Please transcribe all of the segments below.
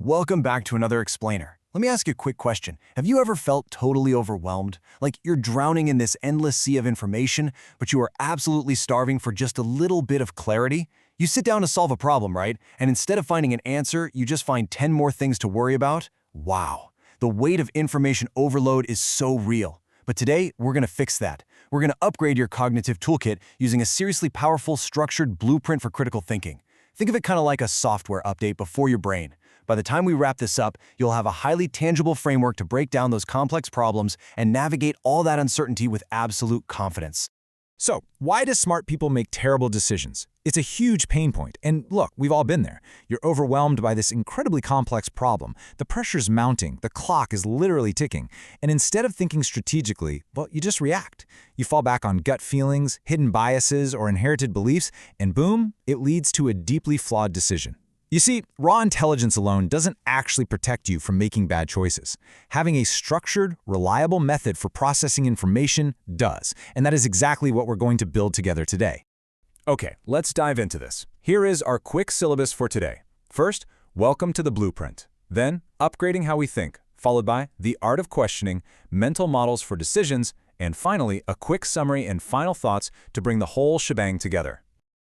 Welcome back to another explainer. Let me ask you a quick question. Have you ever felt totally overwhelmed? Like you're drowning in this endless sea of information, but you are absolutely starving for just a little bit of clarity? You sit down to solve a problem, right? And instead of finding an answer, you just find 10 more things to worry about? Wow. The weight of information overload is so real. But today, we're going to fix that. We're going to upgrade your cognitive toolkit using a seriously powerful, structured blueprint for critical thinking. Think of it kind of like a software update before your brain. By the time we wrap this up, you'll have a highly tangible framework to break down those complex problems and navigate all that uncertainty with absolute confidence. So, why do smart people make terrible decisions? It's a huge pain point, and look, we've all been there. You're overwhelmed by this incredibly complex problem. The pressure's mounting, the clock is literally ticking, and instead of thinking strategically, well, you just react. You fall back on gut feelings, hidden biases, or inherited beliefs, and boom, it leads to a deeply flawed decision. You see, raw intelligence alone doesn't actually protect you from making bad choices. Having a structured, reliable method for processing information does, and that is exactly what we're going to build together today. Okay, let's dive into this. Here is our quick syllabus for today. First, welcome to the blueprint. Then, upgrading how we think, followed by the art of questioning, mental models for decisions, and finally, a quick summary and final thoughts to bring the whole shebang together.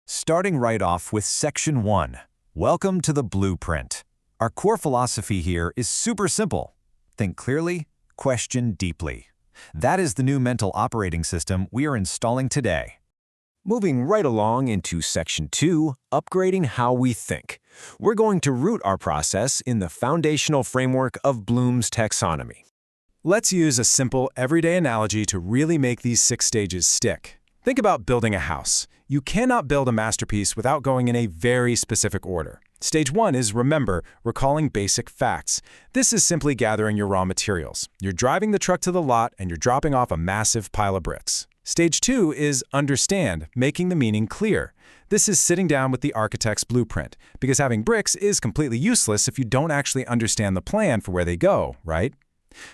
Starting right off with Section 1. Welcome to the blueprint. Our core philosophy here is super simple. Think clearly, question deeply. That is the new mental operating system we are installing today. Moving right along into Section 2, upgrading how we think. We're going to root our process in the foundational framework of Bloom's taxonomy. Let's use a simple, everyday analogy to really make these 6 stages stick. Think about building a house. You cannot build a masterpiece without going in a very specific order. Stage 1 is, remember, recalling basic facts. This is simply gathering your raw materials. You're driving the truck to the lot and you're dropping off a massive pile of bricks. Stage 2 is understand, making the meaning clear. This is sitting down with the architect's blueprint, because having bricks is completely useless if you don't actually understand the plan for where they go, right?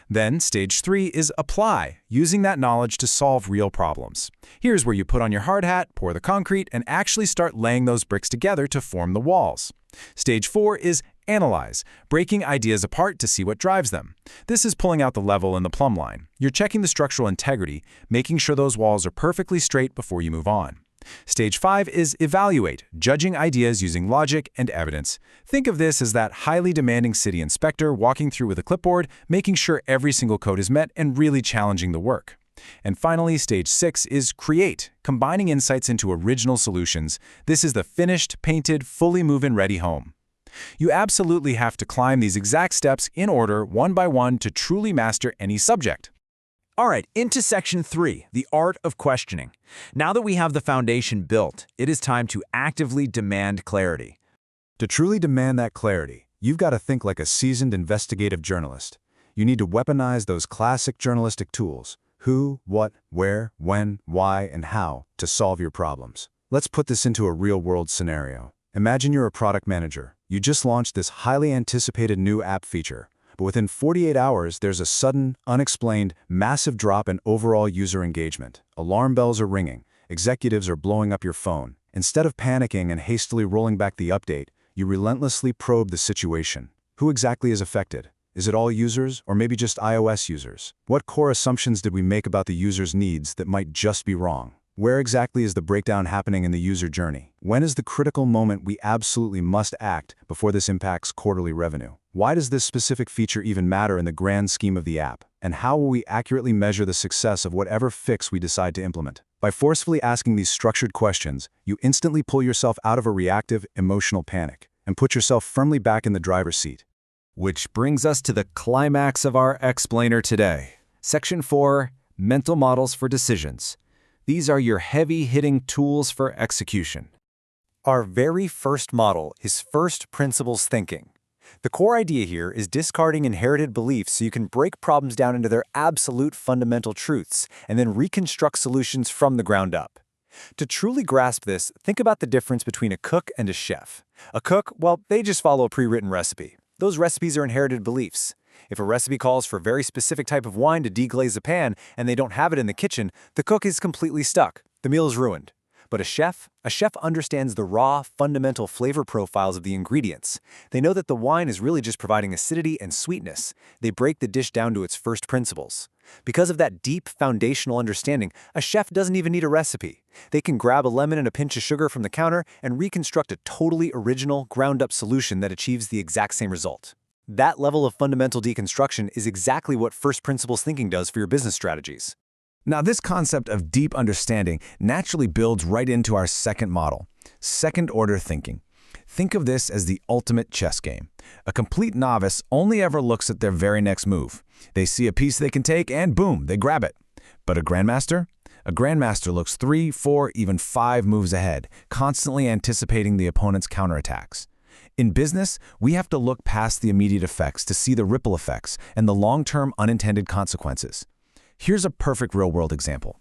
Then, stage 3 is apply, using that knowledge to solve real problems. Here's where you put on your hard hat, pour the concrete, and actually start laying those bricks together to form the walls. Stage 4 is analyze, breaking ideas apart to see what drives them. This is pulling out the level in the plumb line. You're checking the structural integrity, making sure those walls are perfectly straight before you move on. Stage 5 is evaluate, judging ideas using logic and evidence. Think of this as that highly demanding city inspector walking through with a clipboard, making sure every single code is met and really challenging the work. And finally, stage 6 is create, combining insights into original solutions. This is the finished, painted, fully move-in ready home. You absolutely have to climb these exact steps in order, one by one, to truly master any subject. All right, into Section 3, the art of questioning. Now that we have the foundation built, it is time to actively demand clarity. To truly demand that clarity, you've got to think like a seasoned investigative journalist. You need to weaponize those classic journalistic tools: who, what, where, when, why, and how to solve your problems. Let's put this into a real-world scenario. Imagine you're a product manager. You just launched this highly anticipated new app feature. But within 48 hours, there's a sudden, unexplained, massive drop in overall user engagement. Alarm bells are ringing. Executives are blowing up your phone. Instead of panicking and hastily rolling back the update, you relentlessly probe the situation. Who exactly is affected? Is it all users, or maybe just iOS users? What core assumptions did we make about the user's needs that might just be wrong? Where exactly is the breakdown happening in the user journey? When is the critical moment we absolutely must act before this impacts quarterly revenue? Why does this specific feature even matter in the grand scheme of the app? And how will we accurately measure the success of whatever fix we decide to implement? By forcefully asking these structured questions, you instantly pull yourself out of a reactive, emotional panic and put yourself firmly back in the driver's seat. Which brings us to the climax of our explainer today. Section 4, mental models for decisions. These are your heavy-hitting tools for execution. Our very first model is first principles thinking. The core idea here is discarding inherited beliefs so you can break problems down into their absolute fundamental truths and then reconstruct solutions from the ground up. To truly grasp this, think about the difference between a cook and a chef. A cook, well, they just follow a pre-written recipe. Those recipes are inherited beliefs. If a recipe calls for a very specific type of wine to deglaze a pan and they don't have it in the kitchen, the cook is completely stuck. The meal is ruined. But a chef understands the raw, fundamental flavor profiles of the ingredients. They know that the wine is really just providing acidity and sweetness. They break the dish down to its first principles. Because of that deep, foundational understanding, a chef doesn't even need a recipe. They can grab a lemon and a pinch of sugar from the counter and reconstruct a totally original, ground-up solution that achieves the exact same result. That level of fundamental deconstruction is exactly what first principles thinking does for your business strategies. Now, this concept of deep understanding naturally builds right into our second model, second-order thinking. Think of this as the ultimate chess game. A complete novice only ever looks at their very next move. They see a piece they can take and boom, they grab it. But a grandmaster? A grandmaster looks 3, 4, even 5 moves ahead, constantly anticipating the opponent's counterattacks. In business, we have to look past the immediate effects to see the ripple effects and the long-term unintended consequences. Here's a perfect real-world example.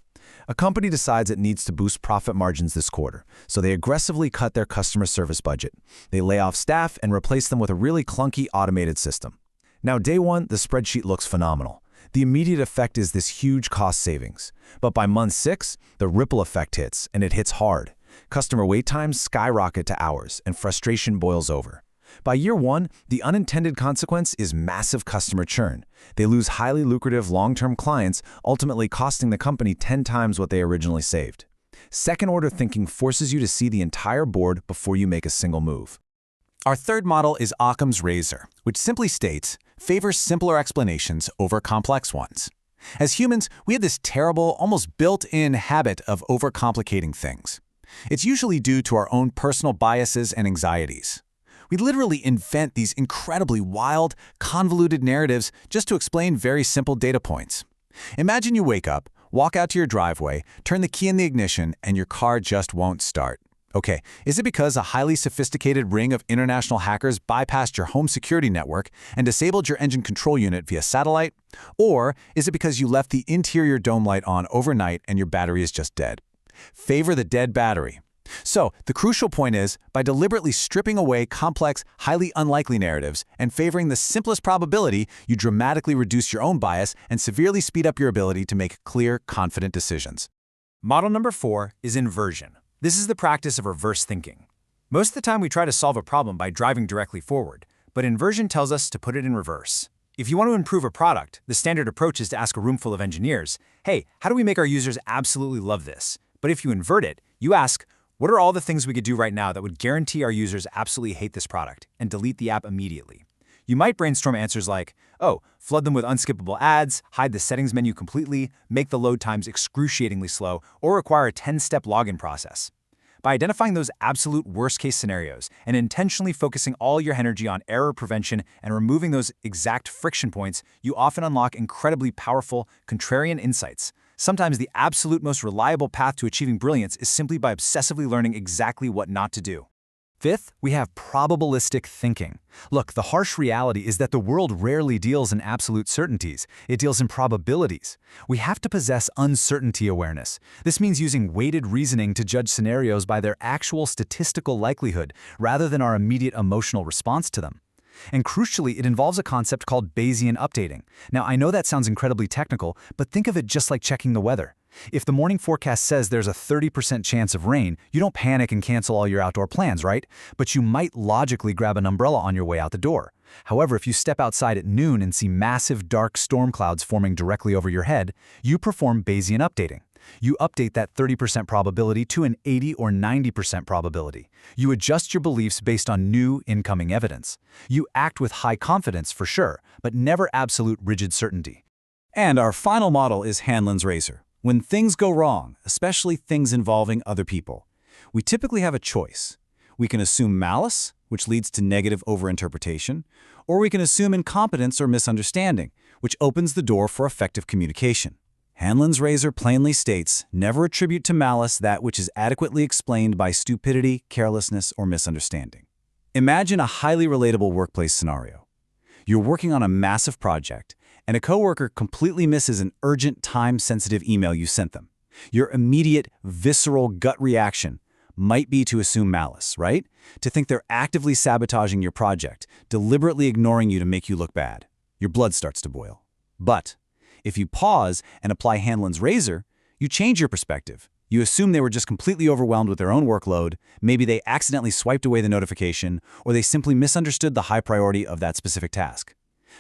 A company decides it needs to boost profit margins this quarter, so they aggressively cut their customer service budget. They lay off staff and replace them with a really clunky automated system. Now, day one, the spreadsheet looks phenomenal. The immediate effect is this huge cost savings. But by month 6, the ripple effect hits, and it hits hard. Customer wait times skyrocket to hours, and frustration boils over. By year 1, the unintended consequence is massive customer churn. They lose highly lucrative long-term clients, ultimately costing the company 10 times what they originally saved. Second-order thinking forces you to see the entire board before you make a single move. Our third model is Occam's razor, which simply states, favor simpler explanations over complex ones. As humans, we have this terrible, almost built-in habit of overcomplicating things. It's usually due to our own personal biases and anxieties. We literally invent these incredibly wild, convoluted narratives just to explain very simple data points. Imagine you wake up, walk out to your driveway, turn the key in the ignition, and your car just won't start. Okay, is it because a highly sophisticated ring of international hackers bypassed your home security network and disabled your engine control unit via satellite? Or is it because you left the interior dome light on overnight and your battery is just dead? Favor the dead battery. So, the crucial point is, by deliberately stripping away complex, highly unlikely narratives and favoring the simplest probability, you dramatically reduce your own bias and severely speed up your ability to make clear, confident decisions. Model number 4 is inversion. This is the practice of reverse thinking. Most of the time we try to solve a problem by driving directly forward, but inversion tells us to put it in reverse. If you want to improve a product, the standard approach is to ask a room full of engineers, hey, how do we make our users absolutely love this? But if you invert it, you ask, what are all the things we could do right now that would guarantee our users absolutely hate this product, and delete the app immediately? You might brainstorm answers like, oh, flood them with unskippable ads, hide the settings menu completely, make the load times excruciatingly slow, or require a 10-step login process. By identifying those absolute worst-case scenarios and intentionally focusing all your energy on error prevention and removing those exact friction points, you often unlock incredibly powerful, contrarian insights. Sometimes the absolute most reliable path to achieving brilliance is simply by obsessively learning exactly what not to do. Fifth, we have probabilistic thinking. Look, the harsh reality is that the world rarely deals in absolute certainties. It deals in probabilities. We have to possess uncertainty awareness. This means using weighted reasoning to judge scenarios by their actual statistical likelihood rather than our immediate emotional response to them. And crucially, it involves a concept called Bayesian updating. Now, I know that sounds incredibly technical, but think of it just like checking the weather. If the morning forecast says there's a 30% chance of rain, you don't panic and cancel all your outdoor plans, right? But you might logically grab an umbrella on your way out the door. However, if you step outside at noon and see massive dark storm clouds forming directly over your head, you perform Bayesian updating. You update that 30% probability to an 80 or 90% probability. You adjust your beliefs based on new incoming evidence. You act with high confidence for sure, but never absolute rigid certainty. And our final model is Hanlon's razor. When things go wrong, especially things involving other people, we typically have a choice. We can assume malice, which leads to negative overinterpretation, or we can assume incompetence or misunderstanding, which opens the door for effective communication. Hanlon's razor plainly states, never attribute to malice that which is adequately explained by stupidity, carelessness, or misunderstanding. Imagine a highly relatable workplace scenario. You're working on a massive project, and a coworker completely misses an urgent, time-sensitive email you sent them. Your immediate, visceral gut reaction might be to assume malice, right? To think they're actively sabotaging your project, deliberately ignoring you to make you look bad. Your blood starts to boil. But if you pause and apply Hanlon's razor, you change your perspective. You assume they were just completely overwhelmed with their own workload, maybe they accidentally swiped away the notification, or they simply misunderstood the high priority of that specific task.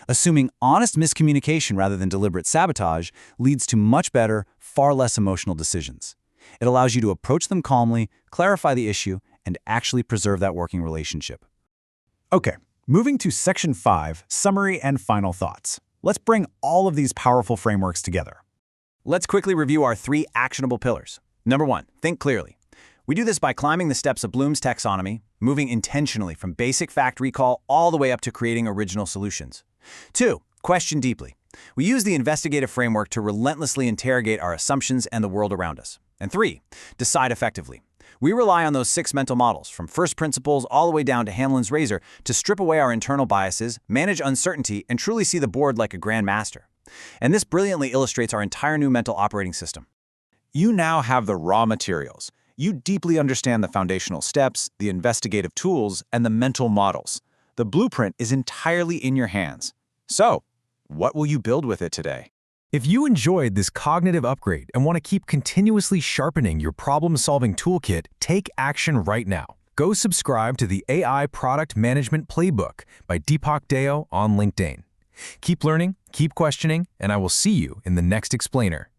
Assuming honest miscommunication rather than deliberate sabotage leads to much better, far less emotional decisions. It allows you to approach them calmly, clarify the issue, and actually preserve that working relationship. Okay, moving to Section 5, Summary and Final Thoughts. Let's bring all of these powerful frameworks together. Let's quickly review our 3 actionable pillars. Number 1, think clearly. We do this by climbing the steps of Bloom's taxonomy, moving intentionally from basic fact recall all the way up to creating original solutions. 2, question deeply. We use the investigative framework to relentlessly interrogate our assumptions and the world around us. And 3, decide effectively. We rely on those 6 mental models, from first principles all the way down to Hamlin's razor, to strip away our internal biases, manage uncertainty, and truly see the board like a grand master. And this brilliantly illustrates our entire new mental operating system. You now have the raw materials. You deeply understand the foundational steps, the investigative tools, and the mental models. The blueprint is entirely in your hands. So, what will you build with it today? If you enjoyed this cognitive upgrade and want to keep continuously sharpening your problem-solving toolkit, take action right now. Go subscribe to the AI Product Management Playbook by Deepak Deo on LinkedIn. Keep learning, keep questioning, and I will see you in the next explainer.